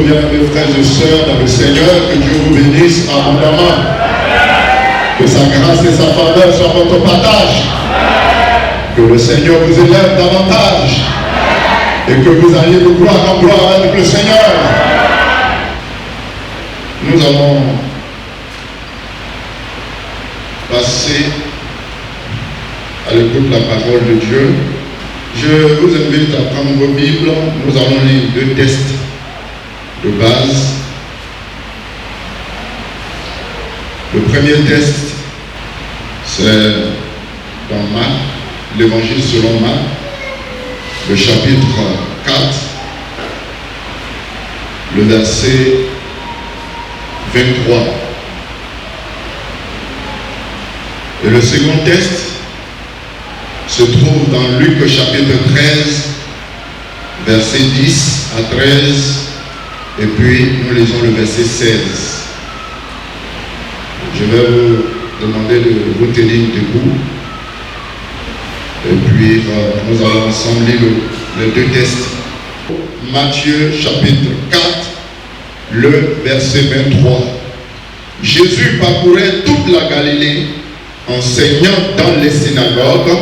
bien-aimés frères et sœurs dans le Seigneur, que Dieu vous bénisse abondamment. Que sa grâce et sa faveur soient votre partage. Que le Seigneur vous élève davantage. Et que vous alliez de gloire en gloire avec le Seigneur. Nous allons passer à l'écoute de la parole de Dieu. Je vous invite à prendre vos Bibles. Nous allons lire deux textes de base. Le premier texte, c'est dans Marc, l'évangile selon Marc, le chapitre 4, le verset 23. Et le second texte se trouve dans Luc chapitre 13, verset 10 à 13, et puis nous lisons le verset 16. Je vais vous demander de vous tenir debout, et puis nous allons ensemble lire les deux textes. Matthieu chapitre 4, le verset 23. Jésus parcourait toute la Galilée, enseignant dans les synagogues,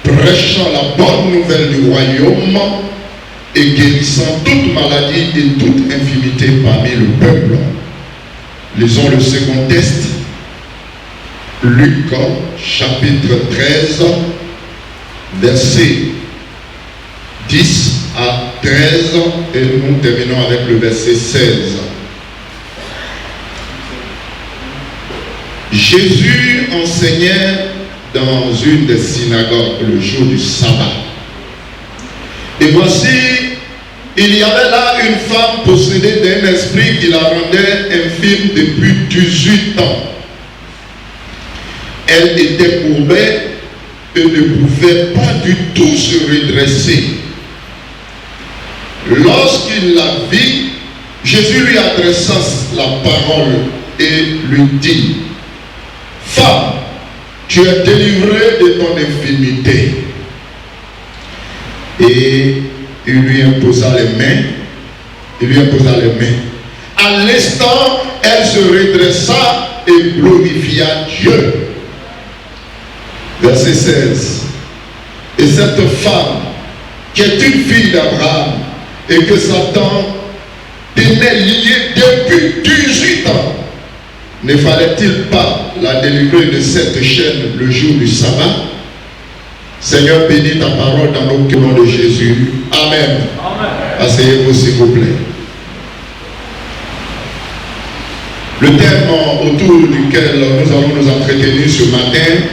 prêchant la bonne nouvelle du royaume et guérissant toute maladie et toute infirmité parmi le peuple. Lisons le second texte, Luc chapitre 13, versets 10 à 13, et nous terminons avec le verset 16. Jésus enseignait dans une des synagogues le jour du sabbat. Et voici, il y avait là une femme possédée d'un esprit qui la rendait infirme depuis 18 ans. Elle était courbée et ne pouvait pas du tout se redresser. Lorsqu'il la vit, Jésus lui adressa la parole et lui dit: Femme, tu es délivrée de ton infirmité. Et il lui imposa les mains. À l'instant, elle se redressa et glorifia Dieu. Verset 16. Et cette femme, qui est une fille d'Abraham, et que Satan tenait liée depuis 18 ans, ne fallait-il pas la délivrer de cette chaîne le jour du sabbat? Seigneur, bénis ta parole dans le nom de Jésus. Amen. Amen. Asseyez-vous s'il vous plaît. Le thème autour duquel nous allons nous entretenir ce matin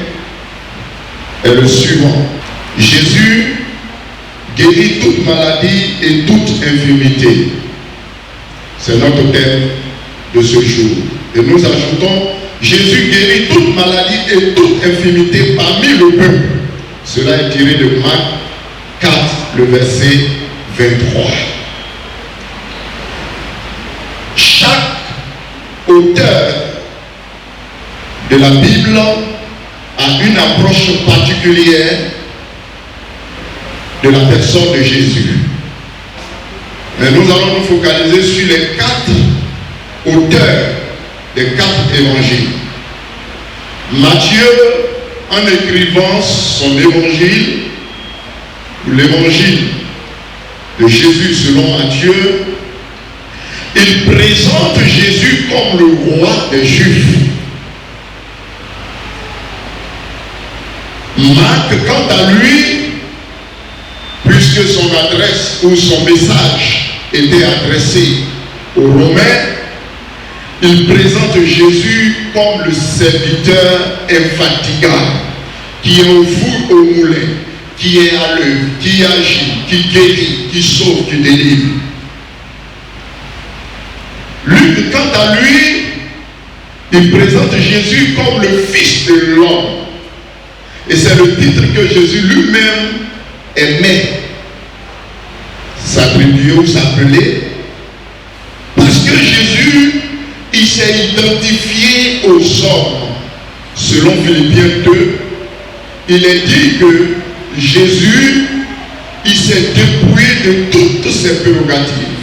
est le suivant. Jésus guérit toute maladie et toute infirmité. C'est notre thème de ce jour. Et nous ajoutons: Jésus guérit toute maladie et toute infirmité parmi le peuple. Cela est tiré de Marc 4, le verset 23. Chaque auteur de la Bible a une approche particulière de la personne de Jésus. Mais nous allons nous focaliser sur les 4 auteurs des 4 évangiles. Matthieu, en écrivant son évangile, ou l'évangile de Jésus selon Matthieu, il présente Jésus comme le roi des Juifs. Marc, quant à lui, puisque son adresse ou son message était adressé aux Romains, il présente Jésus comme le serviteur infatigable, qui est au four au moulin, qui est à l'œuvre, qui agit, qui guérit, qui sauve, qui délivre. Luc, quant à lui, il présente Jésus comme le Fils de l'homme. Et c'est le titre que Jésus lui-même aimait s'attribuer ou s'appeler, parce que Jésus, il s'est identifié aux hommes. Selon Philippiens 2, il est dit que Jésus, il s'est dépouillé de toutes ses prérogatives.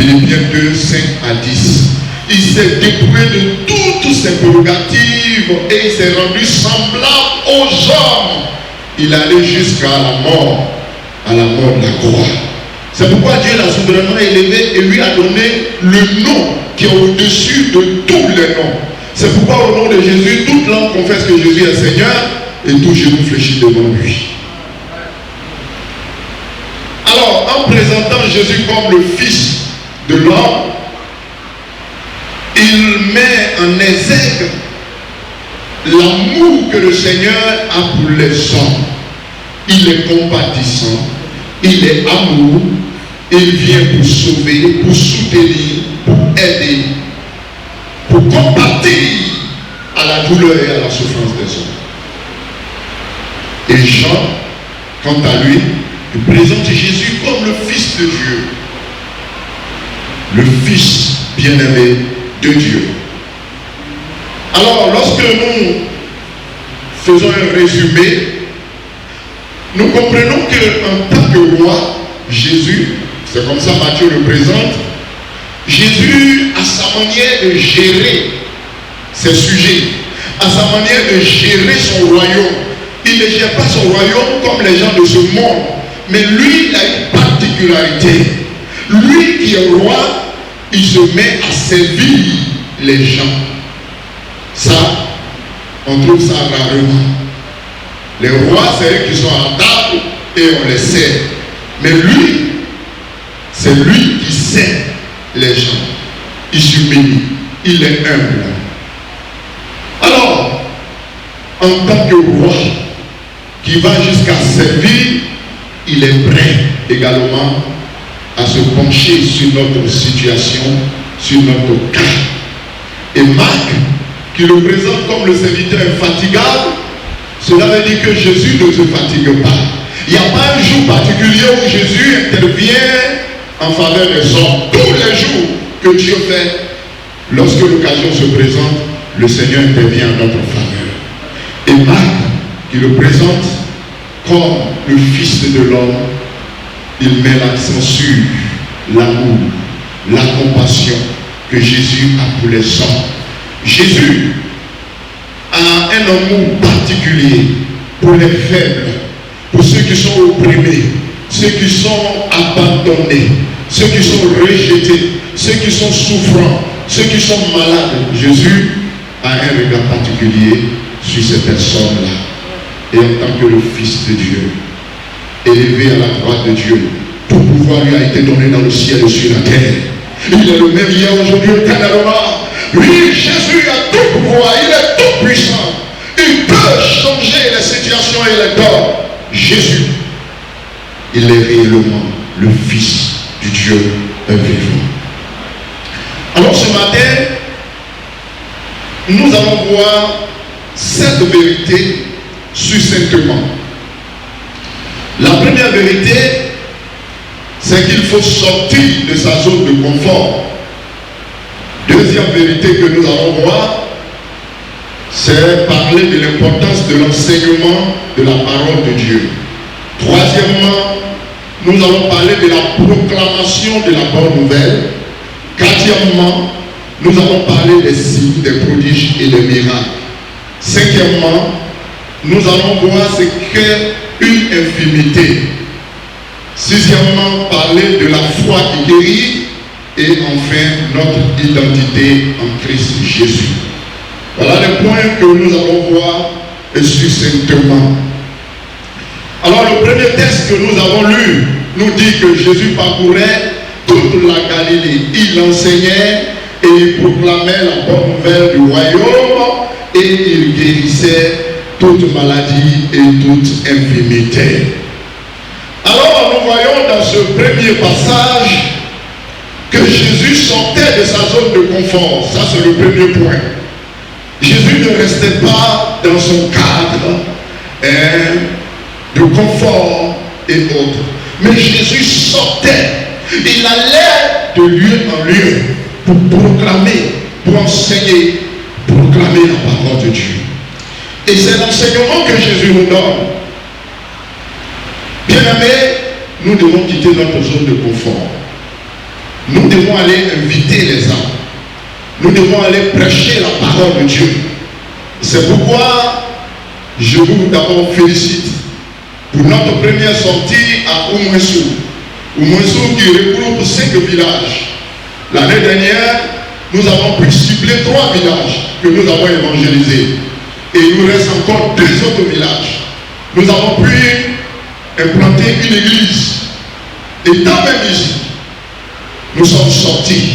Philippiens 2, 5 à 10. Il s'est dépouillé de toutes ses prérogatives et il s'est rendu semblable aux hommes. Il allait jusqu'à la mort de la croix. C'est pourquoi Dieu l'a souverainement élevé et lui a donné le nom qui est au-dessus de tous les noms. C'est pourquoi au nom de Jésus, toute langue confesse que Jésus est Seigneur et tout genou fléchit devant lui. Alors, en présentant Jésus comme le Fils de l'homme, il met en exergue l'amour que le Seigneur a pour les hommes. Il est compatissant, il est amour, il vient pour sauver, pour soutenir, pour aider, pour compatir à la douleur et à la souffrance des hommes. Et Jean, quant à lui, il présente Jésus comme le Fils de Dieu, le Fils bien-aimé de Dieu. Alors, lorsque nous faisons un résumé, nous comprenons qu'en tant que roi, Jésus, c'est comme ça Matthieu le présente, Jésus a sa manière de gérer ses sujets, a sa manière de gérer son royaume. Il ne gère pas son royaume comme les gens de ce monde, mais lui, il a une particularité. Lui qui est roi, il se met à servir les gens. Ça, on trouve ça rarement. Les rois, c'est eux qui sont à table et on les sert. Mais lui, c'est lui qui sert les gens. Il s'humilie, il est humble. Alors, en tant que roi qui va jusqu'à servir, il est prêt également à se pencher sur notre situation, sur notre cas. Et Marc, qui le présente comme le serviteur infatigable, cela veut dire que Jésus ne se fatigue pas. Il n'y a pas un jour particulier où Jésus intervient en faveur des hommes. Tous les jours que Dieu fait, lorsque l'occasion se présente, le Seigneur intervient en notre faveur. Et Marc, qui le présente comme le Fils de l'homme, il met l'accent sur l'amour, la compassion que Jésus a pour les hommes. Jésus a un amour particulier pour les faibles, pour ceux qui sont opprimés, ceux qui sont abandonnés, ceux qui sont rejetés, ceux qui sont souffrants, ceux qui sont malades. Jésus a un regard particulier sur ces personnes-là. Et en tant que le Fils de Dieu, élevé à la droite de Dieu, tout pouvoir lui a été donné dans le ciel et sur la terre. Il est le même hier, aujourd'hui, éternellement. Lui, Jésus a tout pouvoir, il est tout puissant. Il peut changer les situations et les corps. Jésus, il est réellement le Fils du Dieu vivant. Alors ce matin, nous allons voir cette vérité succinctement. La première vérité, c'est qu'il faut sortir de sa zone de confort. Deuxième vérité que nous allons voir, c'est parler de l'importance de l'enseignement de la parole de Dieu. Troisièmement, nous allons parler de la proclamation de la bonne nouvelle. Quatrièmement, nous allons parler des signes, des prodiges et des miracles. Cinquièmement, nous allons voir ce qu'est une infimité. Sixièmement, parler de la foi qui guérit. Et enfin, notre identité en Christ Jésus. Voilà les points que nous allons voir succinctement. Alors le premier texte que nous avons lu nous dit que Jésus parcourait toute la Galilée. Il enseignait et il proclamait la bonne nouvelle du royaume et il guérissait toute maladie et toute infirmité. Alors nous voyons dans ce premier passage que Jésus sortait de sa zone de confort. Ça, c'est le premier point. Jésus ne restait pas dans son cadre de confort et autres. Mais Jésus sortait. Il allait de lieu en lieu pour proclamer, pour enseigner, proclamer la parole de Dieu. Et c'est l'enseignement que Jésus nous donne. Bien-aimés, nous devons quitter notre zone de confort. Nous devons aller inviter les âmes. Nous devons aller prêcher la parole de Dieu. C'est pourquoi je vous d'abord félicite pour notre première sortie à Oumouessou. Oumouessou qui regroupe 5 villages. L'année dernière, nous avons pu cibler 3 villages que nous avons évangélisés. Et il nous reste encore 2 autres villages. Nous avons pu implanter une église. Et dans même ici, nous sommes sortis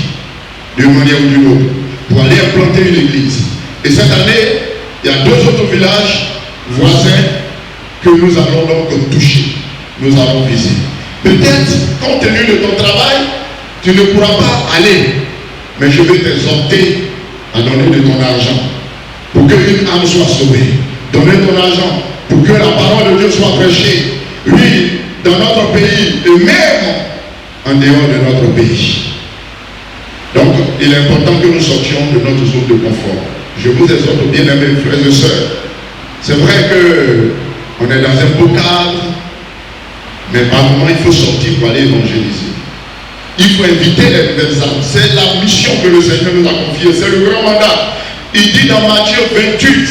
d'une manière ou d'une autre pour aller implanter une église. Et cette année, il y a 2 autres villages voisins que nous allons donc toucher. Nous allons visiter. Peut-être, compte tenu de ton travail, tu ne pourras pas aller. Mais je vais t'exhorter à donner de ton argent pour qu'une âme soit sauvée. Donner ton argent pour que la parole de Dieu soit prêchée. Oui, dans notre pays et même en dehors de notre pays. Donc, il est important que nous sortions de notre zone de confort. Je vous exhorte, bien aimés frères et sœurs. C'est vrai qu'on est dans un beau cadre, mais par moment, il faut sortir pour aller évangéliser. Il faut inviter les nouvelles âmes. C'est la mission que le Seigneur nous a confiée. C'est le grand mandat. Il dit dans Matthieu 28,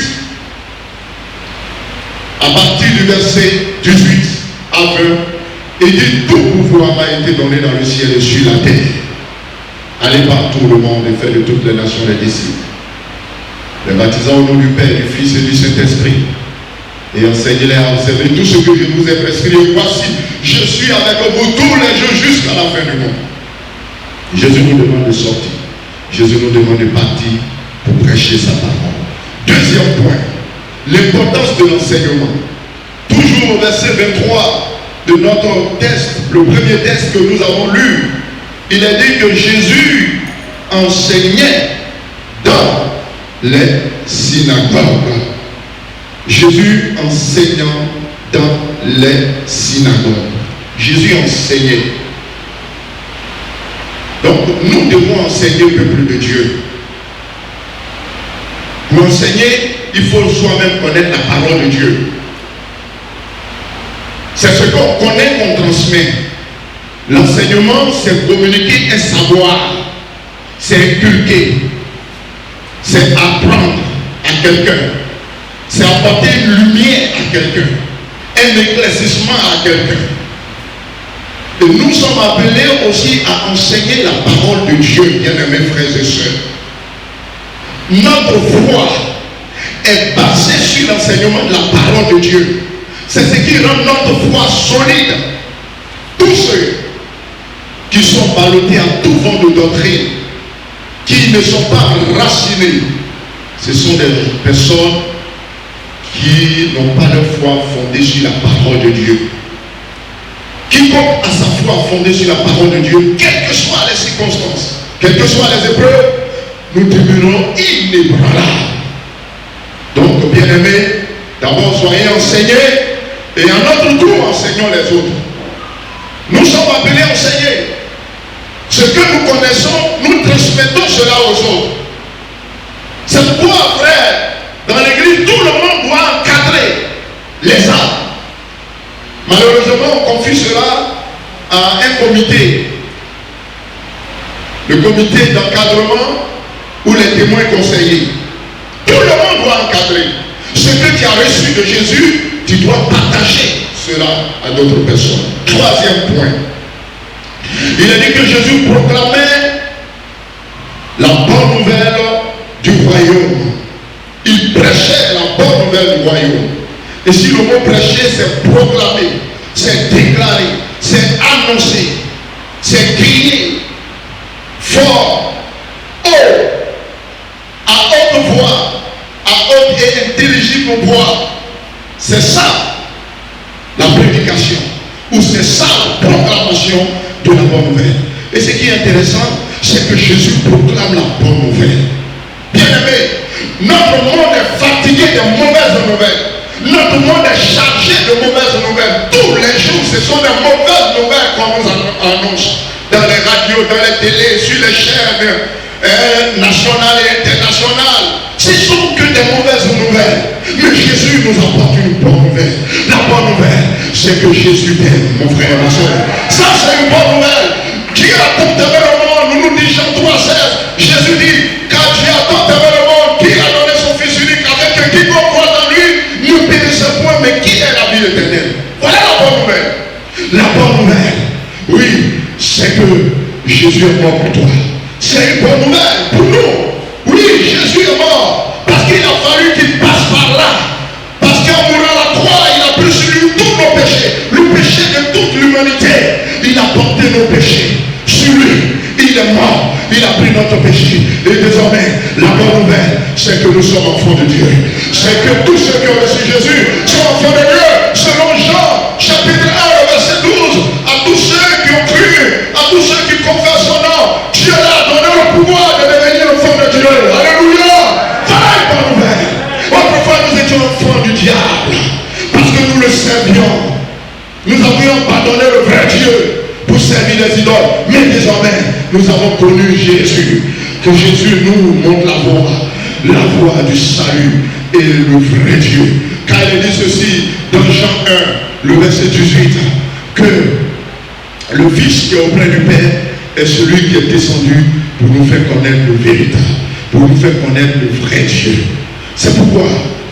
à partir du verset 18 à 20, il dit tout pouvoir m'a été donné dans le ciel et sur la terre. Allez partout le monde et faites de toutes les nations les disciples. Les baptisants au nom du Père, du Fils et du Saint-Esprit. Et enseignez-les à observer tout ce que je vous ai prescrit. Et voici, je suis avec vous tous les jours jusqu'à la fin du monde. Jésus nous demande de sortir. Jésus nous demande de partir pour prêcher sa parole. Deuxième point, l'importance de l'enseignement. Toujours au verset 23 de notre texte, le premier texte que nous avons lu, il est dit que Jésus enseignait dans les synagogues. Jésus enseignant dans les synagogues. Jésus enseignait. Donc nous devons enseigner le peuple de Dieu. Pour enseigner, il faut soi-même connaître la parole de Dieu. C'est ce qu'on connaît qu'on transmet. L'enseignement, c'est communiquer un savoir, c'est inculquer, c'est apprendre à quelqu'un, c'est apporter une lumière à quelqu'un, un éclaircissement à quelqu'un. Et nous sommes appelés aussi à enseigner la parole de Dieu, bien-aimés frères et sœurs. Notre foi est basée sur l'enseignement de la parole de Dieu. C'est ce qui rend notre foi solide. Tous ceux qui sont ballottés à tout vent de doctrine, qui ne sont pas racinés, ce sont des personnes qui n'ont pas leur foi fondée sur la parole de Dieu. Quiconque a sa foi fondée sur la parole de Dieu, quelles que soient les circonstances, quelles que soient les épreuves, nous demeurons inébranlables. Donc, bien-aimés, d'abord soyez enseignés et à notre tour enseignons les autres. Nous sommes appelés à enseigner. Ce que nous connaissons, nous transmettons cela aux autres. C'est pourquoi, frère, dans l'église, tout le monde doit encadrer les âmes. Malheureusement, on confie cela à un comité. Le comité d'encadrement où les témoins conseillers. Tout le monde doit encadrer. Ce que tu as reçu de Jésus, tu dois partager cela à d'autres personnes. Troisième point. Il a dit que Jésus proclamait la bonne nouvelle du royaume. Il prêchait la bonne nouvelle du royaume. Et si le mot prêcher, c'est proclamer, c'est déclarer, c'est annoncer, c'est crier fort, haut, à haute voix, à haute et intelligible voix. C'est ça la prédication, ou c'est ça la proclamation de la bonne nouvelle. Et ce qui est intéressant, c'est que Jésus proclame la bonne nouvelle. Bien aimé, notre monde est fatigué de mauvaises nouvelles. Notre monde est chargé de mauvaises nouvelles. Tous les jours, ce sont des mauvaises nouvelles qu'on nous annonce. Dans les radios, dans les télés, sur les chaînes nationales et internationales. Ce ne sont que des mauvaises nouvelles. Mais Jésus nous apporte une bonne nouvelle. La bonne nouvelle, c'est que Jésus t'aime, mon frère et ma soeur. Ça, c'est une bonne nouvelle. Dieu a tant aimé le monde Jésus est mort pour toi. C'est une bonne nouvelle pour nous. Oui, Jésus est mort parce qu'il a fallu qu'il passe par là. Parce qu'en mourant à la croix, il a pris sur lui tous nos péchés. Le péché de toute l'humanité. Il a porté nos péchés sur lui. Il est mort. Il a pris notre péché. Et désormais, la bonne nouvelle, c'est que nous sommes enfants de Dieu. C'est que tous ceux qui ont reçu Jésus sont enfants de Dieu. Selon Jean, chapitre 1, verset 12. À tous ceux qui ont cru, à tous ceux qui confessent son nom, Dieu leur a donné le pouvoir de devenir enfants de Dieu. Alléluia. Voilà une bonne nouvelle. Autrefois, nous étions enfants du diable. Parce que nous le servions. Nous avions abandonné le vrai Dieu pour servir les idoles. Mais désormais, nous avons connu Jésus. Que Jésus nous montre la voie du salut et le vrai Dieu. Car il dit ceci dans Jean 1, le verset 18, que le Fils qui est auprès du Père est celui qui est descendu pour nous faire connaître le véritable, pour nous faire connaître le vrai Dieu. C'est pourquoi,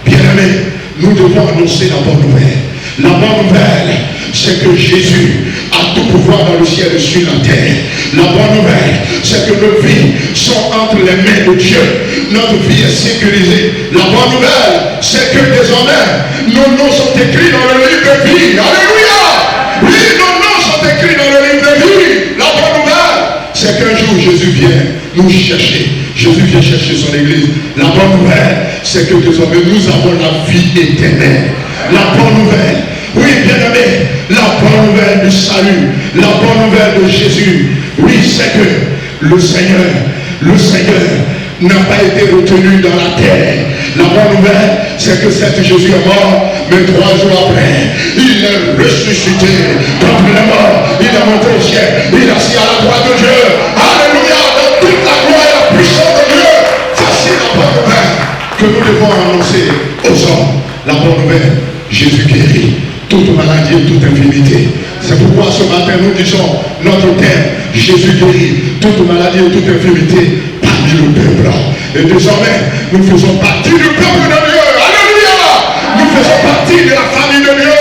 bien aimés, nous devons annoncer la bonne nouvelle. La bonne nouvelle, c'est que Jésus a tout pouvoir dans le ciel et sur la terre. La bonne nouvelle, c'est que nos vies sont entre les mains de Dieu. Notre vie est sécurisée. La bonne nouvelle, c'est que désormais, nos noms sont écrits dans le livre de vie. Alléluia! Oui, nos noms sont écrits dans le livre de vie. La bonne nouvelle, c'est qu'un jour Jésus vient nous chercher. Jésus vient chercher son église. La bonne nouvelle, c'est que désormais nous avons la vie éternelle. La bonne nouvelle, oui, bien aimé, la bonne nouvelle du salut, la bonne nouvelle de Jésus, oui, c'est que le Seigneur n'a pas été retenu dans la terre. La bonne nouvelle, c'est que certes Jésus est mort, mais 3 jours après, il est ressuscité d'entre les morts. Il est monté au ciel, il est assis à la droite de Dieu. Alléluia, dans toute la gloire et la puissance de Dieu. Voici la bonne nouvelle que nous devons annoncer aux hommes. La bonne nouvelle, Jésus guérit toute maladie et toute infirmité. C'est pourquoi ce matin nous disons notre thème, Jésus guérit toute maladie et toute infirmité parmi le peuple. Et désormais, nous faisons partie du peuple de Dieu. Alléluia! Nous faisons partie de la famille de Dieu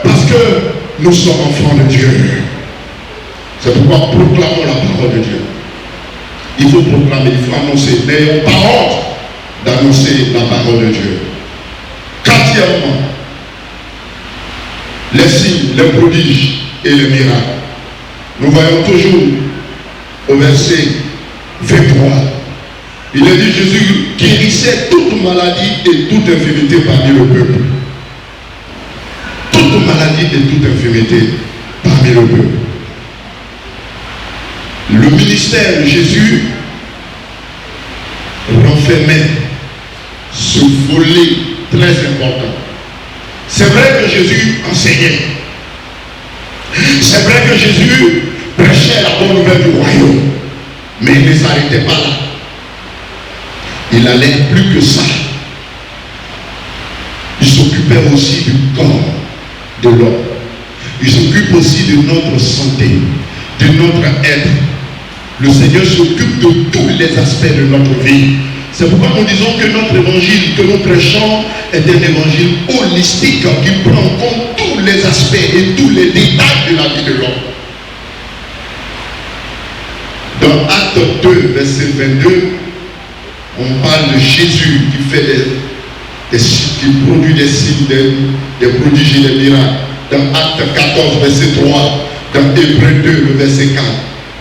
parce que nous sommes enfants de Dieu. C'est pourquoi proclamons la parole de Dieu. Il faut proclamer, il faut annoncer. N'ayons pas honte d'annoncer la parole de Dieu. Quatrièmement, les signes, les prodiges et les miracles. Nous voyons toujours au verset 23. Il est dit Jésus guérissait toute maladie et toute infirmité parmi le peuple. Toute maladie et toute infirmité parmi le peuple. Le ministère de Jésus renfermait ce volet très important. C'est vrai que Jésus enseignait. C'est vrai que Jésus prêchait la bonne nouvelle du royaume. Mais il ne s'arrêtait pas là. Il allait plus que ça. Il s'occupait aussi du corps de l'homme. Il s'occupe aussi de notre santé, de notre être. Le Seigneur s'occupe de tous les aspects de notre vie. C'est pourquoi nous disons que notre évangile que nous prêchons est un évangile holistique qui prend en compte tous les aspects et tous les détails de la vie de l'homme. Dans Acte 2, verset 22, on parle de Jésus qui fait qui produit des signes, des prodiges et des miracles. Dans Acte 14, verset 3, dans Hébreux 2, le verset 4,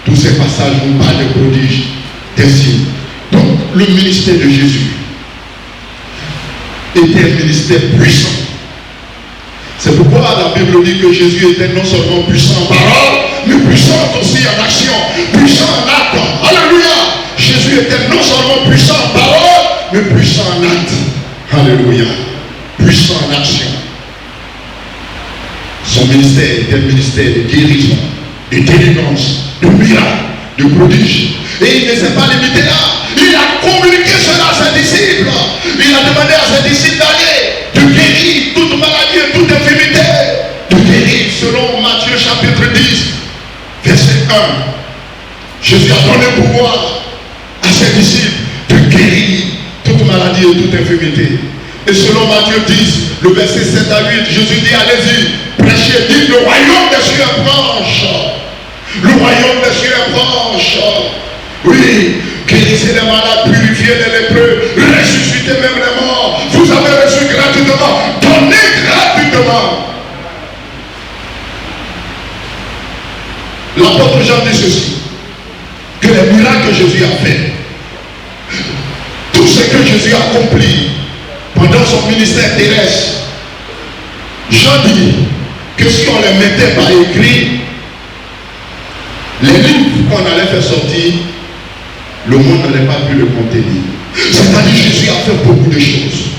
tous ces passages nous parlent des prodiges, des signes. Donc, le ministère de Jésus était un ministère puissant. C'est pourquoi la Bible dit que Jésus était non seulement puissant en parole, mais puissant aussi en action, puissant en acte. Alléluia! Jésus était non seulement puissant en parole, mais puissant en acte. Alléluia! Puissant en action. Son ministère était un ministère de guérison, de délivrance, de miracles, de prodiges. Et il ne s'est pas limité là. Il a communiqué cela à ses disciples. Il a demandé à ses disciples d'aller, de guérir toute maladie et toute infirmité. De guérir selon Matthieu chapitre 10, verset 1. Jésus a donné pouvoir à ses disciples de guérir toute maladie et toute infirmité. Et selon Matthieu 10, le verset 7 à 8, Jésus dit, allez-y, prêchez, dites le royaume des cieux approche. Le royaume des cieux est proche. Oui, guérissez les malades, purifiez les lépreux, ressuscitez même les morts. Vous avez reçu gratuitement, donnez gratuitement. L'apôtre Jean dit ceci, que les miracles que Jésus a fait, tout ce que Jésus a accompli pendant son ministère terrestre, Jean dit que si on les mettait par écrit, les livres qu'on allait faire sortir, le monde n'allait pas pu le contenir. C'est-à-dire Jésus a fait beaucoup de choses,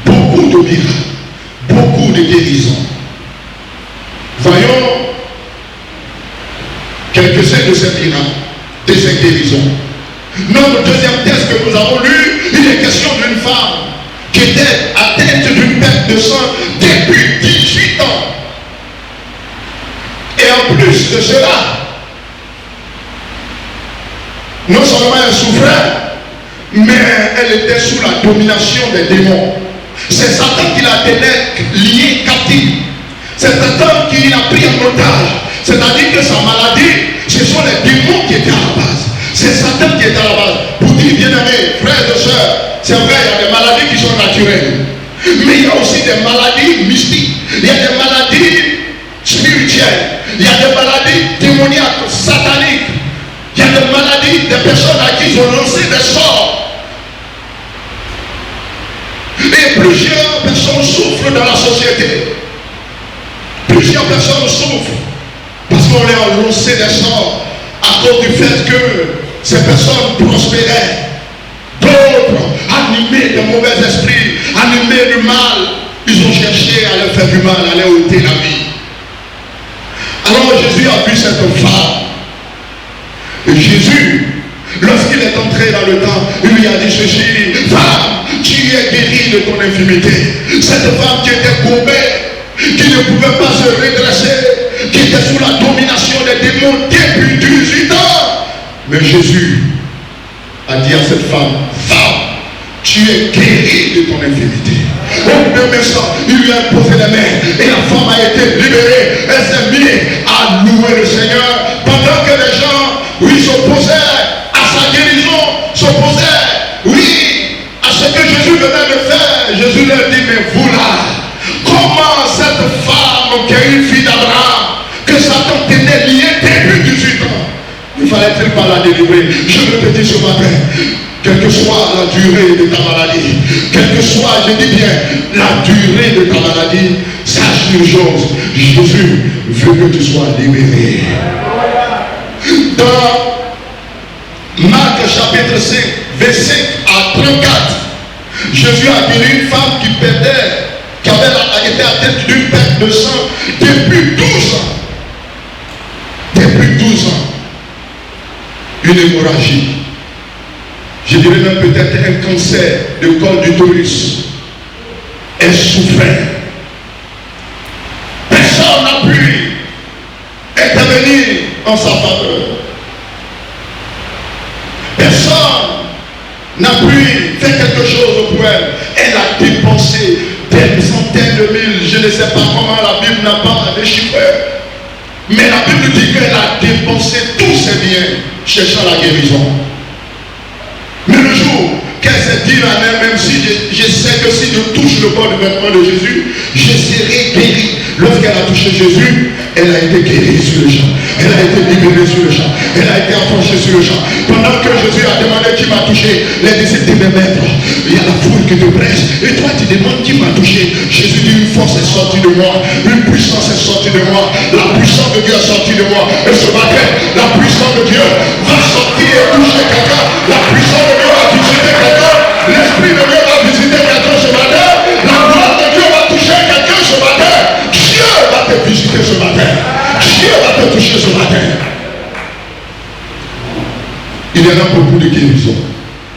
beaucoup de miracles, beaucoup de guérisons. Voyons quelques-uns de ces miracles, de ces guérisons. Notre deuxième texte que nous avons lu, il est question d'une femme qui était atteinte d'une perte de sang depuis 18 ans. Et en plus de cela, non seulement elle souffrait, mais elle était sous la domination des démons. C'est Satan qui la tenait liée, captive. C'est Satan qui l'a pris en otage. C'est-à-dire que sa maladie, ce sont les démons qui étaient à la base. C'est Satan qui est à la base. Pour dire, bien-aimés, frères et sœurs, c'est vrai, il y a des maladies qui sont naturelles. Mais il y a aussi des maladies mystiques. Il y a des maladies spirituelles. Il y a des maladies démoniaques, sataniques. Il y a des maladies, des personnes à qui ils ont lancé des sorts. Et plusieurs personnes souffrent dans la société. Plusieurs personnes souffrent parce qu'on leur a lancé des sorts à cause du fait que ces personnes prospéraient. D'autres, animés de mauvais esprits, animés du mal, ils ont cherché à leur faire du mal, à leur ôter la vie. Alors Jésus a vu cette femme. Et Jésus, lorsqu'il est entré dans le temple, il lui a dit ceci: femme, tu es guérie de ton infirmité. Cette femme qui était courbée, qui ne pouvait pas se redresser, qui était sous la domination des démons depuis 18 ans. Mais Jésus a dit à cette femme: femme, tu es guérie de ton infirmité. Au même instant, il lui a posé les mains et la femme a été libérée. Elle s'est mise à louer le Seigneur pendant que les gens, oui, s'opposaient à sa guérison, s'opposaient, oui, à ce que Jésus venait de faire. Jésus leur dit: mais vous là, comment cette femme qui est une fille d'Abraham, que Satan tenait liée depuis 18 ans, ne fallait-il pas la délivrer? Je veux te dire ce matin, quelle que soit la durée de ta maladie, quelle que soit, je dis bien, la durée de ta maladie, sache une chose: Jésus veut que tu sois libéré. Dans Marc chapitre 5, verset à 34, Jésus a guéri une femme qui perdait, qui avait été atteinte d'une perte de sang depuis 12 ans. Depuis 12 ans. Une hémorragie. Je dirais même peut-être un cancer de col d'utérus. Elle souffrait. Personne n'a pu intervenir en sa faveur. Personne n'a pu faire quelque chose pour elle. Elle a dépensé des centaines de mille. Je ne sais pas comment la Bible n'a pas déchiffré. Mais la Bible dit qu'elle a dépensé tous ses biens cherchant la guérison. Mais le jour qu'elle s'est dit à elle, même si je sais que si je touche le corps du vêtement de Jésus, je serai guéri. Lorsqu'elle a touché Jésus, elle a été guérie sur le champ. Elle a été libérée sur le champ. Elle a été affranchie sur le champ. Pendant que Jésus a demandé qui m'a touché, les disciples disaient: mais maître, il y a la foule qui te presse. Et toi tu demandes qui m'a touché. Jésus dit: une force est sortie de moi. Une puissance est sortie de moi. La puissance de Dieu est sortie de moi. Et ce matin, la puissance de Dieu va sortir et toucher quelqu'un. La puissance de Dieu va visiter quelqu'un. L'Esprit de Dieu va visiter quelqu'un ce matin. La gloire de Dieu va toucher quelqu'un ce matin. Dieu va te visiter ce matin. Dieu va te toucher ce matin. Il y en a beaucoup de guérisons.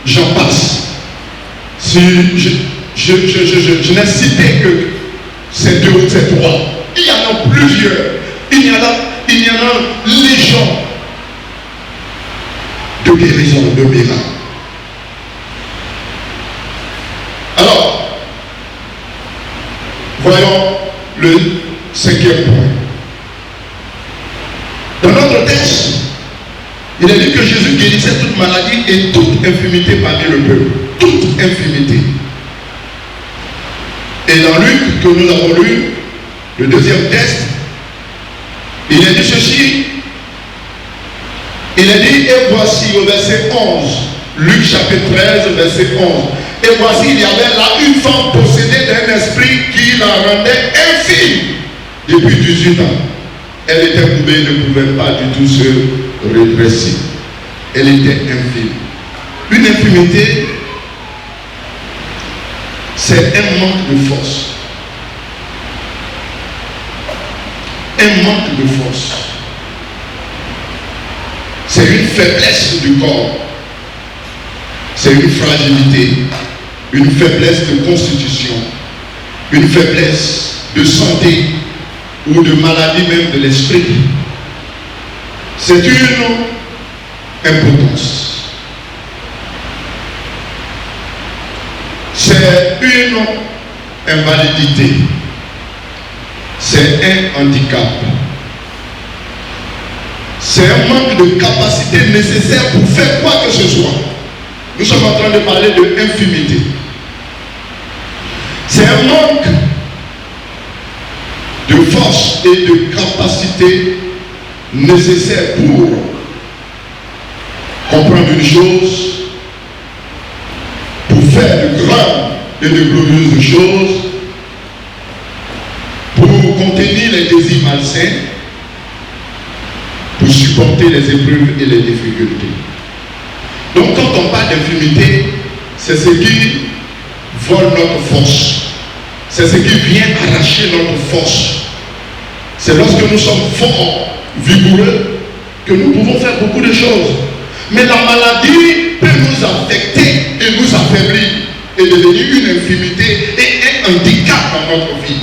J'en passe. Si je n'ai cité que ces deux ou ces trois. Il y en a plusieurs. Il y en a légion de guérisons, de miracles. Alors, voyons le cinquième point. Dans notre Il a dit que Jésus guérissait toute maladie et toute infirmité parmi le peuple. Toute infirmité. Et dans Luc, que nous avons lu, le deuxième texte, il a dit ceci. Il a dit, et voici au verset 11, Luc chapitre 13, verset 11. Et voici, il y avait là une femme possédée d'un esprit qui la rendait infime depuis 18 ans. Elle était courbée, elle ne pouvait pas du tout se redresser. Elle était infime. Une infimité, c'est un manque de force. Un manque de force. C'est une faiblesse du corps. C'est une fragilité, une faiblesse de constitution, une faiblesse de santé ou de maladie même de l'esprit. C'est une impotence. C'est une invalidité. C'est un handicap. C'est un manque de capacité nécessaire pour faire quoi que ce soit. Nous sommes en train de parler de infimité. C'est un manque de force et de capacité nécessaire pour comprendre une chose, pour faire de grandes et de glorieuses choses, pour contenir les désirs malsains, pour supporter les épreuves et les difficultés. Donc quand on parle d'infimité, c'est ce qui vole notre force. C'est ce qui vient arracher notre force. C'est lorsque nous sommes forts, vigoureux, que nous pouvons faire beaucoup de choses. Mais la maladie peut nous affecter et nous affaiblir et devenir une infimité et un handicap dans notre vie.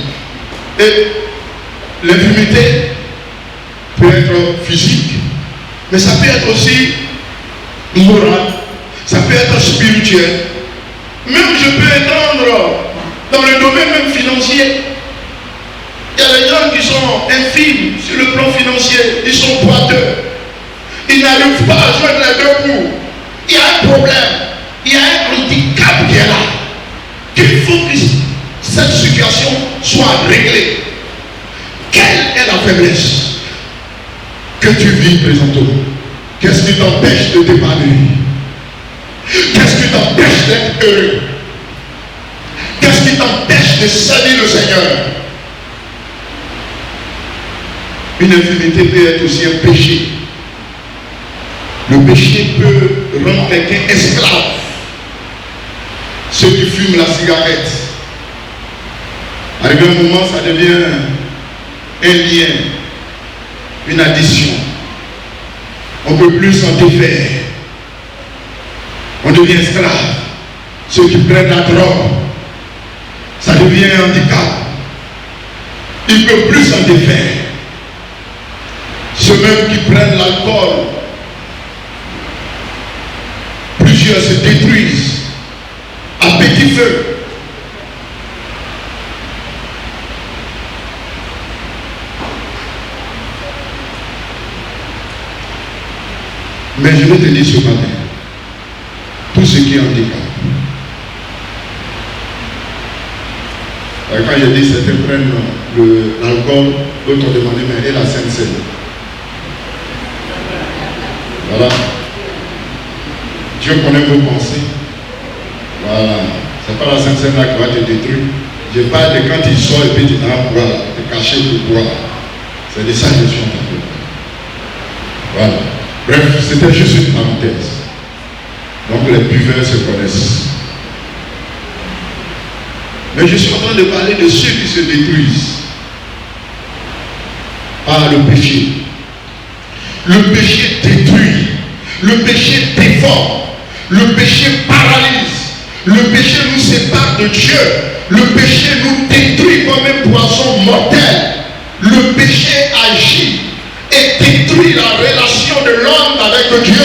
Et l'infimité peut être physique, mais ça peut être aussi moral, ça peut être spirituel. Même je peux étendre dans le domaine même financier. Il y a des gens qui sont infimes sur le plan financier, ils sont boiteux. Ils n'arrivent pas à joindre les deux bouts. Il y a un problème, il y a un handicap qui est là. Il faut que cette situation soit réglée. Quelle est la faiblesse que tu vis présentement? Qu'est-ce qui t'empêche de t'épanouir? Qu'est-ce qui t'empêche d'être heureux? Qu'est-ce qui t'empêche de servir le Seigneur? Une infimité peut être aussi un péché. Le péché peut rendre quelqu'un esclave. Ceux qui fument la cigarette, arrivé un moment, ça devient un lien, une addiction. On ne peut plus s'en défaire. On devient esclave. Ceux qui prennent la drogue, ça devient un handicap. Ils ne peuvent plus s'en défaire. Ceux-mêmes qui prennent l'alcool, plusieurs se détruisent à petit feu. Mais je vais te dire ce matin, tout ce qui est handicap. Quand j'ai dit certains prennent l'alcool, d'autres ont demandé, mais et la Sainte Seine? Voilà. Dieu connaît vos pensées. Voilà. C'est pas la Sainte Seine là qui va te détruire. Je parle de quand il sort et puis tu vas boire, te cacher pour boire. C'est de ça que je suis en train de parler. Voilà. Bref, c'était juste une parenthèse. Donc les buveurs se connaissent. Mais je suis en train de parler de ceux qui se détruisent par le péché. Le péché détruit. Le péché déforme. Le péché paralyse. Le péché nous sépare de Dieu. Le péché nous détruit comme un poison mortel. Le péché agit et détruit la relation de l'homme avec Dieu.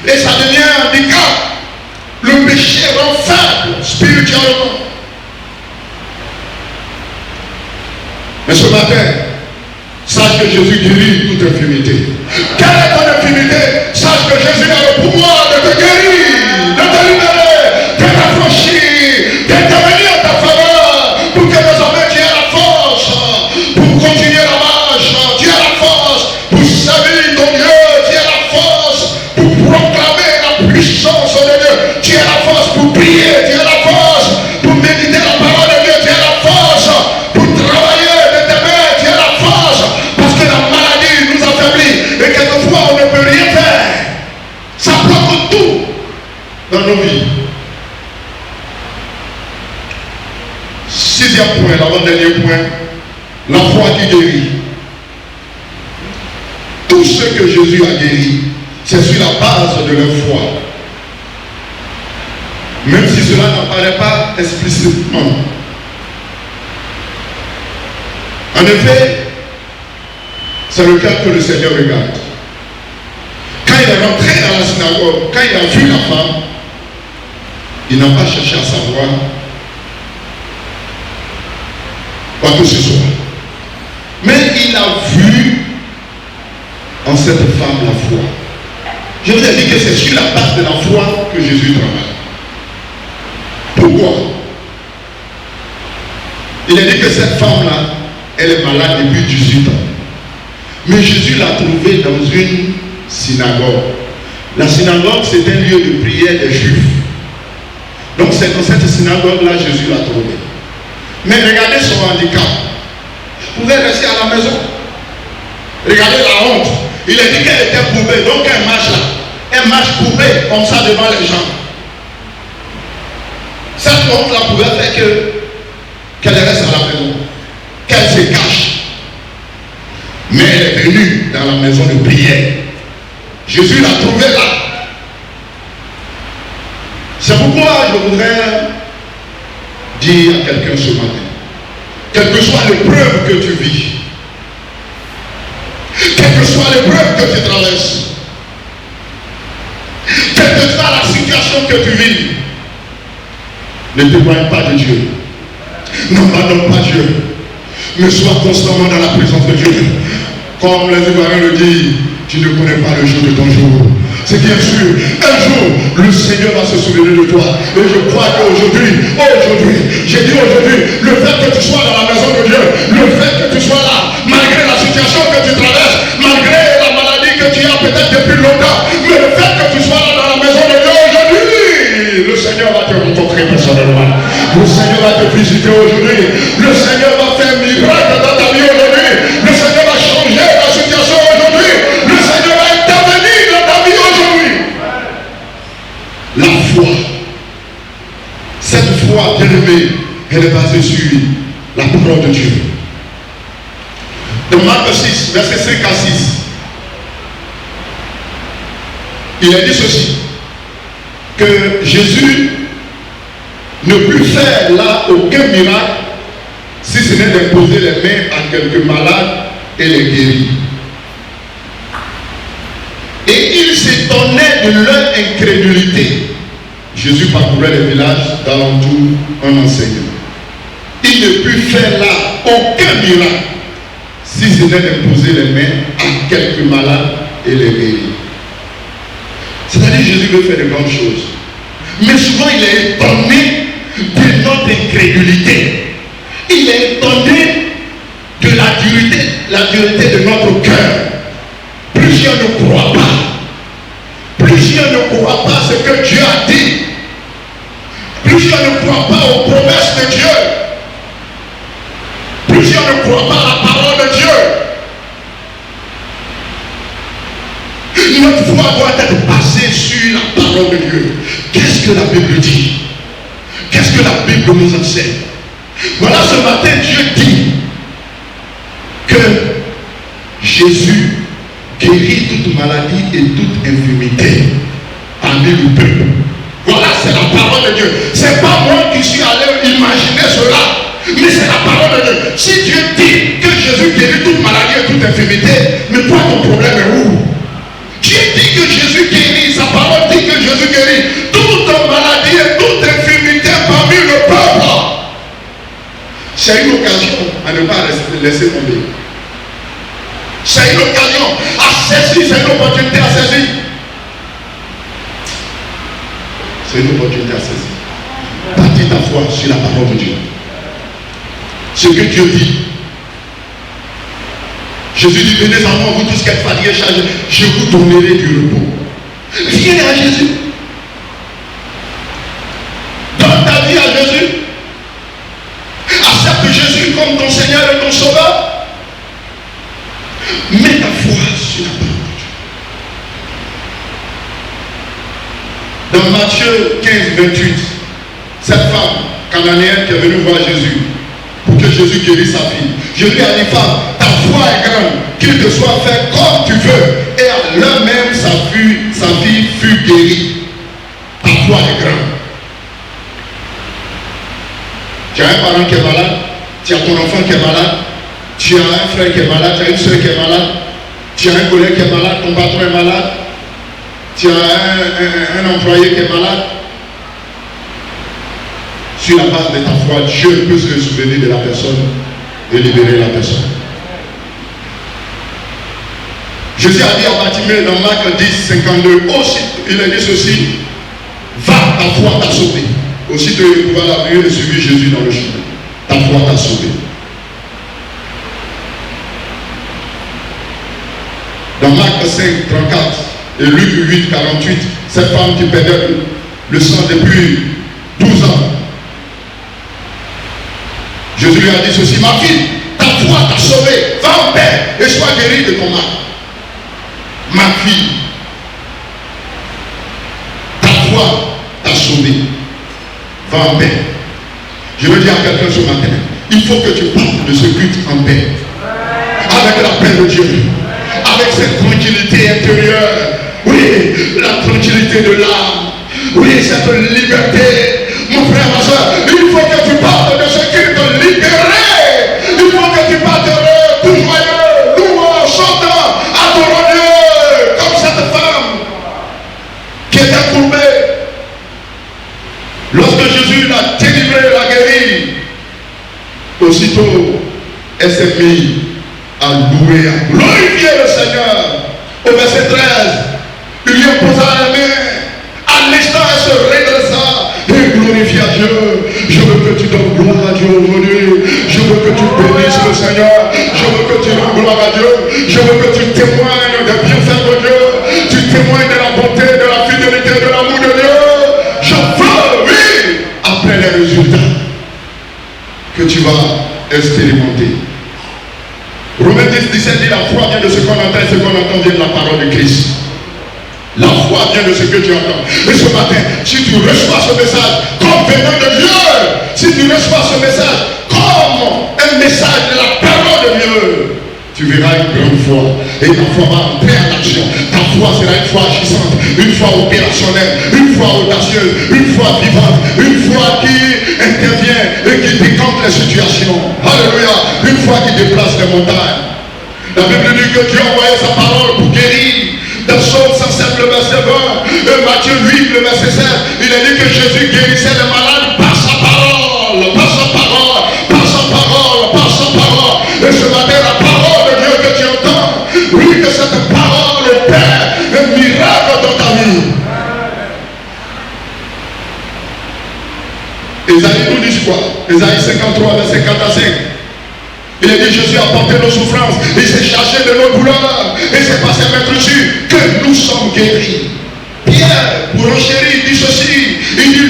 Et ça devient un handicap. Le péché rend faible spirituellement. Mais ce matin, sache que Jésus guérit toute infirmité. Quelle est ton infirmité? dans nos vies. Sixième point, l'avant-dernier point, la foi qui guérit. Tout ce que Jésus a guéri, c'est sur la base de leur foi. Même si cela n'apparaît pas explicitement. En effet, c'est le cas que le Seigneur regarde. Quand il est rentré dans la synagogue, quand il a vu la femme, il n'a pas cherché à savoir quoi que ce soit. Mais il a vu en cette femme la foi. Je vous ai dit que c'est sur la base de la foi que Jésus travaille. Pourquoi? Il a dit que cette femme-là, elle est malade depuis 18 ans. Mais Jésus l'a trouvée dans une synagogue. La synagogue, c'est un lieu de prière des Juifs. Donc c'est dans cette synagogue-là Jésus l'a trouvée. Mais regardez son handicap. Elle pouvait rester à la maison. Regardez la honte. Il a dit qu'elle était courbée. Donc elle marche là. Elle marche courbée comme ça devant les gens. Cette honte-là pouvait faire qu'elle reste à la maison. Qu'elle se cache. Mais elle est venue dans la maison de prière. Jésus l'a trouvée là. C'est pourquoi je voudrais dire à quelqu'un ce matin, quelle que soit l'épreuve que tu vis, quelle que soit l'épreuve que tu traverses, quelle que soit la situation que tu vis, ne t'éloigne pas de Dieu. N'abandonne pas Dieu. Mais sois constamment dans la présence de Dieu. Comme les Ivoiriens le disent, tu ne connais pas le jour de ton jour. C'est bien sûr, un jour, le Seigneur va se souvenir de toi. Et je crois qu'aujourd'hui, j'ai dit aujourd'hui, le fait que tu sois dans la maison de Dieu, le fait que tu sois là, malgré la situation que tu traverses, malgré la maladie que tu as peut-être depuis longtemps, mais le fait que tu sois là dans la maison de Dieu aujourd'hui, le Seigneur va te rencontrer personnellement. Le Seigneur va te visiter aujourd'hui. Le Seigneur va faire un miracle dans ta vie aujourd'hui. Le Seigneur va changer ta situation aujourd'hui. Le Seigneur va intervenir dans ta vie aujourd'hui. La foi. Cette foi, bien-aimée, elle est basée sur la parole de Dieu. Dans Marc 6, versets 5 à 6, il a dit ceci, que Jésus ne put faire là aucun miracle si ce n'est d'imposer les mains à quelques malades et les guérir. Et il s'étonnait de leur incrédulité. Jésus parcourait les villages d'alentour en enseignant. Il ne put faire là aucun miracle si ce n'est d'imposer les mains à quelques malades et les guérir. C'est-à-dire Jésus veut faire de grandes choses. Mais souvent il est étonné de notre incrédulité. Il est étonné de la dureté de notre cœur. Plusieurs ne croient pas. Plusieurs ne croient pas ce que Dieu a dit. Plusieurs ne croient pas aux promesses de Dieu. Plusieurs ne croient pas à la parole de Dieu. Notre foi doit être basée sur la parole de Dieu. Qu'est-ce que la Bible dit? Qu'est-ce que la Bible nous enseigne? Voilà, ce matin, Dieu dit que Jésus guérit toute maladie et toute infirmité parmi le peuple. Voilà, c'est la parole de Dieu. C'est pas moi qui suis allé imaginer cela, mais c'est la parole de Dieu. Si Dieu dit que Jésus guérit toute maladie et toute infirmité, mais toi, ton problème est où? Dieu dit que Jésus guérit, sa parole dit que Jésus guérit toute maladie et toute infirmité parmi le peuple. C'est une occasion à ne pas laisser tomber. C'est une occasion à saisir, c'est une opportunité à saisir. C'est une opportunité à saisir. Bâtis ta foi sur la parole de Dieu. Ce que Dieu dit. Jésus dit, venez à moi, vous tous qui êtes fatigués, chargés, je vous donnerai du repos. Viens à Jésus. Donne ta vie à Jésus. Accepte Jésus comme ton Seigneur et ton Sauveur. Mets ta foi sur la parole de Dieu. Dans Matthieu 15, 28, cette femme cananéenne qui est venue voir Jésus pour que Jésus guérisse sa fille. Jésus lui a dit, femme, ta foi est grande, qu'il te soit fait comme tu veux. Et à l'heure même, sa fille fut guérie. Ta foi est grande. Tu as un parent qui est malade, tu as ton enfant qui est malade, tu as un frère qui est malade, tu as une soeur qui est malade, tu as un collègue qui est malade, ton patron est malade, tu as un employé qui est malade. Sur la base de ta foi, Dieu peut se souvenir de la personne et libérer la personne. Jésus a dit à Bartimée dans Marc 10, 52, aussi, il a dit ceci, va, ta foi t'a sauvé. Aussitôt il pouva la vue et suivit Jésus dans le chemin. Ta foi t'a sauvé. Dans Marc 5, 34 et Luc 8, 48, cette femme qui perdait le sang depuis 12 ans, Jésus lui a dit ceci, ma fille, ta foi t'a sauvée, va en paix et sois guérie de ton mal. Ma fille, ta foi t'a sauvée, va en paix. Je veux dire à quelqu'un ce matin, il faut que tu partes de ce culte en paix, avec la paix de Dieu, avec cette tranquillité intérieure, oui, la tranquillité de l'âme, oui, cette liberté. Mon frère, ma soeur, il faut que tu partes de ce culte libéré. Il faut que tu partes de tout joyeux, louant, chantant, adorant Dieu, comme cette femme qui était courbée. Lorsque Jésus l'a délivrée, l'a guérie, aussitôt, elle s'est mise à louer, à glorifier le Seigneur. Au verset 13, il lui posa la main. À l'instant, elle se redressa et glorifia Dieu. Je veux que tu donnes gloire à Dieu aujourd'hui. Je veux que tu bénisses le Seigneur. Je veux que tu donnes gloire à Dieu. Je veux que tu témoignes des bienfaits de Dieu. Tu témoignes de la bonté, de la fidélité, de l'amour de Dieu. Je veux, oui, après les résultats que tu vas expérimenter. Romains 10, 17 dit la foi vient de ce qu'on entend et ce qu'on entend vient de la parole de Christ. La foi vient de ce que tu entends. Et ce matin, si tu reçois ce message comme venant de Dieu, si tu reçois ce message comme un message de la parole de Dieu, tu verras une grande foi. Et ta foi va entrer en action. Ta foi sera une foi agissante, une foi opérationnelle, une foi audacieuse, une foi vivante, une foi qui intervient et qui décante les situations. Alléluia. Une foi qui déplace les montagnes. La Bible dit que Dieu a envoyé sa parole pour guérir. Dans Psaume 107, le verset 20, et Matthieu 8, le verset 7, il a dit que Jésus guérissait les malades par sa parole, par sa parole, par sa parole, par sa parole. Et ce matin, la parole de Dieu que tu entends, oui, que cette parole opère un miracle dans ta vie. Ésaïe nous dit quoi? Ésaïe 53, verset 4 à 5. Il a dit, Jésus a porté nos souffrances, il s'est chargé de nos douleurs, et c'est par ses maîtres dessus que nous sommes guéris. Pierre, pour enchérir, il dit ceci, il dit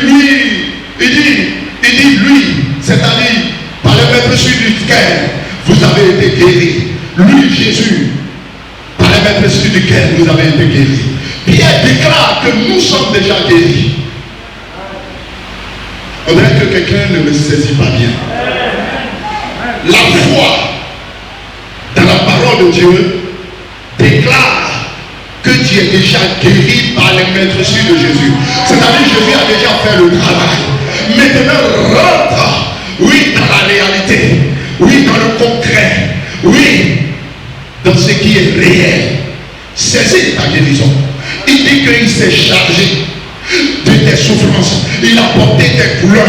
lui, c'est-à-dire par les maîtres dessus duquel vous avez été guéris. Lui, Jésus, par les maîtres dessus duquel vous avez été guéris. Pierre déclare que nous sommes déjà guéris. On dirait que quelqu'un ne me saisit pas bien. La foi dans la parole de Dieu déclare que tu es déjà guéri par les maîtres dessus de Jésus. C'est-à-dire que Jésus a déjà fait le travail. Maintenant, rentre, oui, dans la réalité, oui, dans le concret, oui, dans ce qui est réel. Saisis ta guérison. Il dit qu'il s'est chargé de tes souffrances. Il a porté tes douleurs,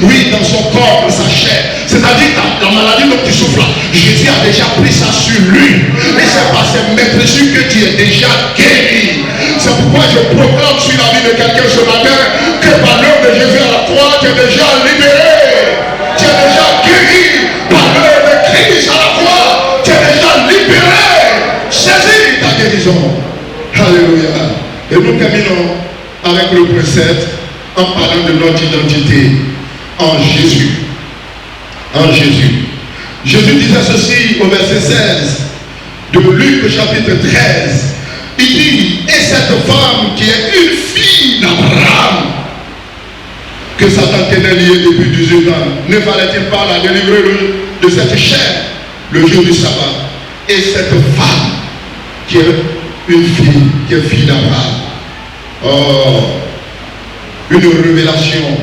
oui, dans son corps, dans sa chair. C'est-à-dire que la maladie dont tu souffres, Jésus a déjà pris ça sur lui. Et c'est par ses maîtres dessus que tu es déjà guéri. C'est pourquoi je proclame sur la vie de quelqu'un ce matin que par l'œuvre de Jésus à la croix, tu es déjà libéré. Tu es déjà guéri. Par l'œuvre de Christ à la croix, tu es déjà libéré. Saisis ta guérison. Alléluia. Et nous terminons avec le précepte en parlant de notre identité en Jésus. En Jésus. Jésus disait ceci au verset 16 de Luc chapitre 13. il dit, et cette femme qui est une fille d'Abraham, que Satan tenait lié depuis 18 ans, ne fallait-il pas la délivrer de cette chair le jour du sabbat? Et cette femme qui est une fille, qui est fille d'Abraham. Oh, une révélation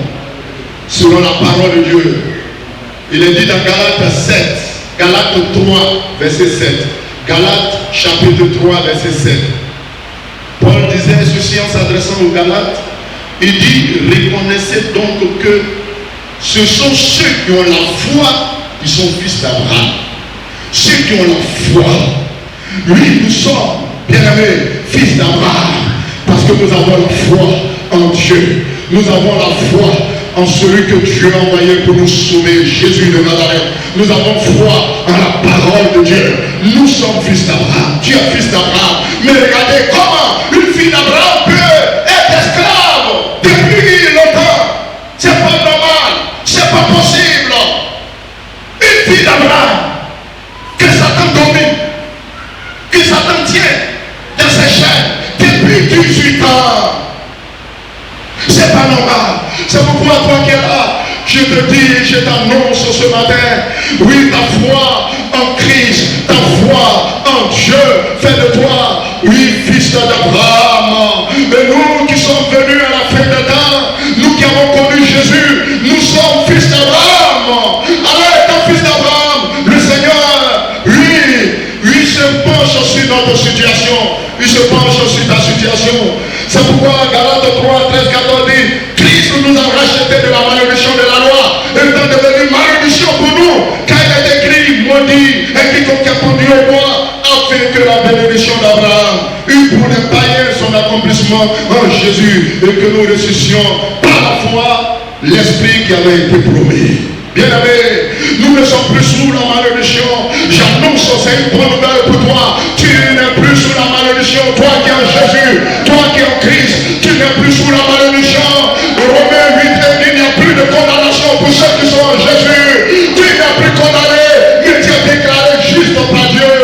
selon la parole de Dieu. Il est dit dans Galates 7, Galates 3, verset 7. Galates chapitre 3, verset 7. Paul disait ceci en s'adressant aux Galates. Il dit, reconnaissez donc que ce sont ceux qui ont la foi qui sont fils d'Abraham. Ceux qui ont la foi. Oui, nous sommes, bien-aimés, fils d'Abraham. Parce que nous avons la foi en Dieu. Nous avons la foi en celui que Dieu a envoyé pour nous sauver, Jésus de Nazareth. Nous avons foi en la parole de Dieu. Nous sommes fils d'Abraham. Tu es fils d'Abraham. Mais regardez comment une fille d'Abraham peut être esclave depuis longtemps. C'est pas normal. C'est pas possible. Une fille d'Abraham que Satan domine, que Satan tient dans ses chaînes depuis 18 ans. C'est pas normal. C'est pourquoi toi qui es là, je te dis, je t'annonce ce matin, oui, ta foi en Christ, ta foi en Dieu fait de toi, oui, fils d'Abraham. Mais nous qui sommes venus à la fin des temps, nous qui avons connu Jésus, nous sommes fils d'Abraham. Alors étant fils d'Abraham, le Seigneur, lui se penche sur notre situation. Il se penche sur ta situation. C'est pourquoi Galates 3, 13, 14 dit, Christ nous a rachetés de la malédiction de la loi, étant devenu malédiction pour nous, car il est écrit, maudit, et quiconque est pendu au bois, afin que la bénédiction d'Abraham eut pour les païens son accomplissement en Jésus, et que nous ressuscions par la foi l'esprit qui avait été promis. Bien-aimé, nous ne sommes plus sous la malédiction. J'annonce, c'est une bonne nouvelle pour toi. Tu n'es plus sous la malédiction. Toi qui es en Jésus, toi qui es en Christ, tu n'es plus sous la malédiction. Romains 8, il n'y a plus de condamnation pour ceux qui sont en Jésus. Tu n'es plus condamné, mais tu es déclaré juste par Dieu.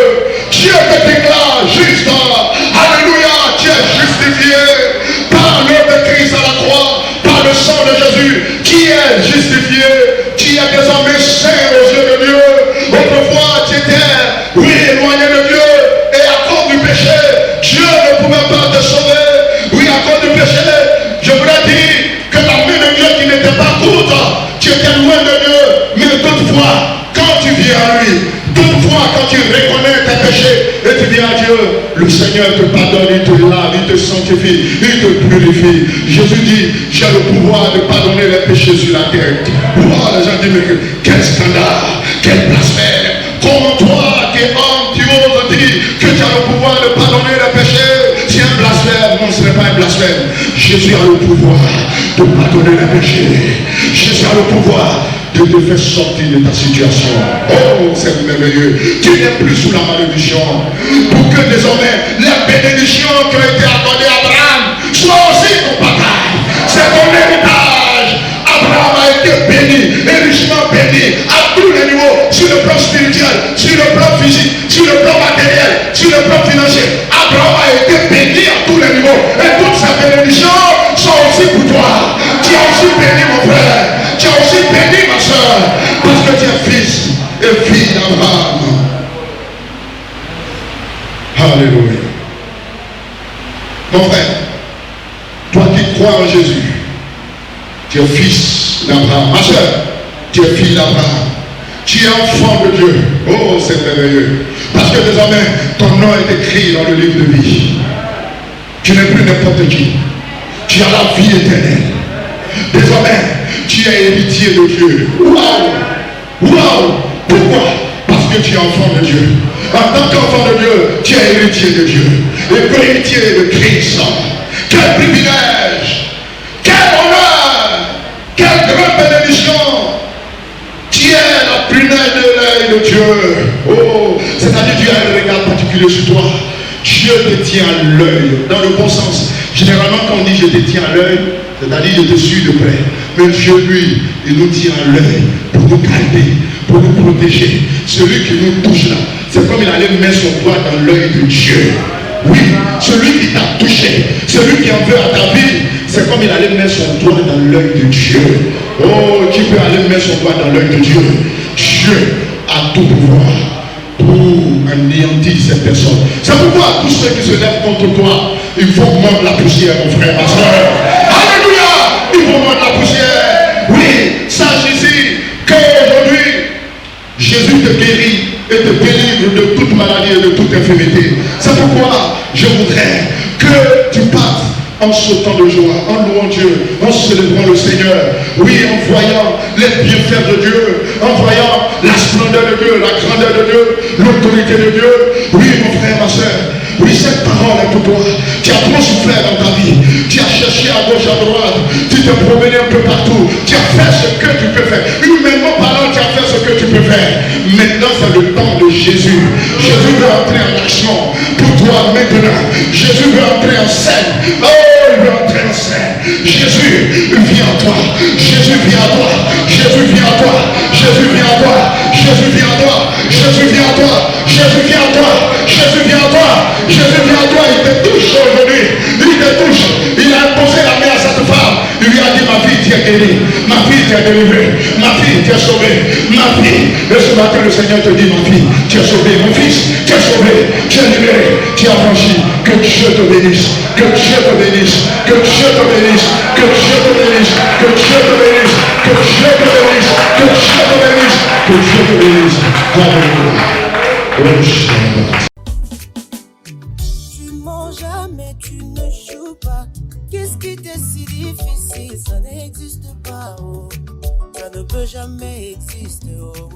Dieu te déclare juste. Alléluia, tu es justifié par l'œuvre de Christ à la croix, par le sang de Jésus. Qui est justifié? Qui est désormais saint aux yeux de Dieu. Autrefois, tu étais, oui, éloigné de Dieu. Et à cause du péché, Dieu ne pouvait pas te sauver. Oui, à cause du péché, je voulais dire que la main de Dieu qui n'était pas courte, tu étais loin de Dieu. Mais toutefois, quand tu viens à lui, toutefois, quand tu reconnais tes péchés et tu viens à Dieu, le Seigneur te pardonne, il te lave, il te sanctifie, il te purifie. Jésus dit, j'ai le pouvoir de pardonner les péchés sur la terre. Wow, les gens disent, mais quel scandale, quel blasphème. Comment toi qui es homme, tu oses dire que tu as le pouvoir de pardonner les péchés? C'est un blasphème. Non, ce n'est pas un blasphème. Jésus a le pouvoir de pardonner les péchés. Jésus a le pouvoir de te faire sortir de ta situation. Oh, c'est merveilleux. Tu n'es plus sous la malédiction. Pour que désormais les bénédictions qui ont été accordées à Abraham soient aussi ton partage. C'est ton héritage. Abraham a été béni, et richement béni à tous les niveaux, sur le plan spirituel, sur le plan physique, sur le plan matériel, sur le plan financier. Abraham a été béni à tous les niveaux. Et toutes ces bénédictions sont aussi pour toi. Tu es aussi béni, mon frère. Tu es aussi béni, ma soeur, parce que tu es fils et fille d'Abraham. Alléluia. Mon frère, toi qui crois en Jésus, tu es fils d'Abraham. Ma soeur, tu es fille d'Abraham. Tu es enfant de Dieu. Oh, c'est merveilleux. Parce que désormais, ton nom est écrit dans le livre de vie. Tu n'es plus n'importe qui. Tu as la vie éternelle. Désormais, tu es héritier de Dieu. Waouh! Waouh! Pourquoi? Parce que tu es enfant de Dieu. En tant qu'enfant de Dieu, tu es héritier de Dieu. Et héritier de Christ. Quel privilège! Quel honneur! Quelle grande bénédiction! Tu es la prunelle de l'œil de Dieu. Oh! C'est-à-dire que tu as un regard particulier sur toi. Dieu te tient à l'œil, dans le bon sens. Généralement, quand on dit je te tiens à l'œil, c'est-à-dire je te suis de près. Mais Dieu, lui, il nous tient à l'œil pour nous garder, pour nous protéger. Celui qui nous touche là, c'est comme il allait mettre son doigt dans l'œil de Dieu. Oui, celui qui t'a touché, celui qui en veut à ta vie, c'est comme il allait mettre son doigt dans l'œil de Dieu. Oh, qui peut aller mettre son doigt dans l'œil de Dieu? Dieu a tout pouvoir pour anéantir cette personne. C'est pourquoi tous ceux qui se lèvent contre toi, il faut mordre la poussière, mon frère, ma soeur. Alléluia! Il faut mordre la poussière. Oui, sache ici qu'aujourd'hui, Jésus te guérit et te délivre de toute maladie et de toute infirmité. C'est pourquoi je voudrais que tu partes en sautant de joie, en louant Dieu, en célébrant le Seigneur. Oui, en voyant les bienfaits de Dieu, en voyant la splendeur de Dieu, la grandeur de Dieu, l'autorité de Dieu. Oui, mon frère, ma soeur. Oui, cette parole est pour toi. Tu as trop souffert dans ta vie. Tu as cherché à gauche, à droite. Tu t'es promené un peu partout. Tu as fait ce que tu peux faire. Humainement parlant, tu as fait ce que tu peux faire. Maintenant, c'est le temps de Jésus. Jésus veut entrer en action pour toi maintenant. Jésus veut entrer en scène. Oh, il veut entrer en scène. Jésus vient à toi. Jésus vient à toi. Jésus vient à toi. Jésus vient à toi. Jésus vient à toi. Jésus vient à toi. Jésus vient à toi. Jésus vient à toi. Jésus vient à toi, il te touche aujourd'hui. Il te touche. Il a posé la main à cette femme. Il lui a dit, ma fille, tu es guérie. Ma fille, tu es délivrée. Ma fille, tu es sauvée. Ma fille. Et ce matin, le Seigneur te dit, ma fille, tu es sauvée. Mon fils, tu es sauvé. Tu es libéré. Tu es affranchi. Que Dieu te bénisse. Que Dieu te bénisse. Que Dieu te bénisse. Que Dieu te bénisse. Que Dieu te bénisse. Que Dieu te bénisse. Que Dieu te bénisse. Que Dieu te bénisse. Alléluia. Oh, Shabbat. Jamais tu ne joues pas. Qu'est-ce qui t'est si difficile? Ça n'existe pas, oh. Ça ne peut jamais exister, oh.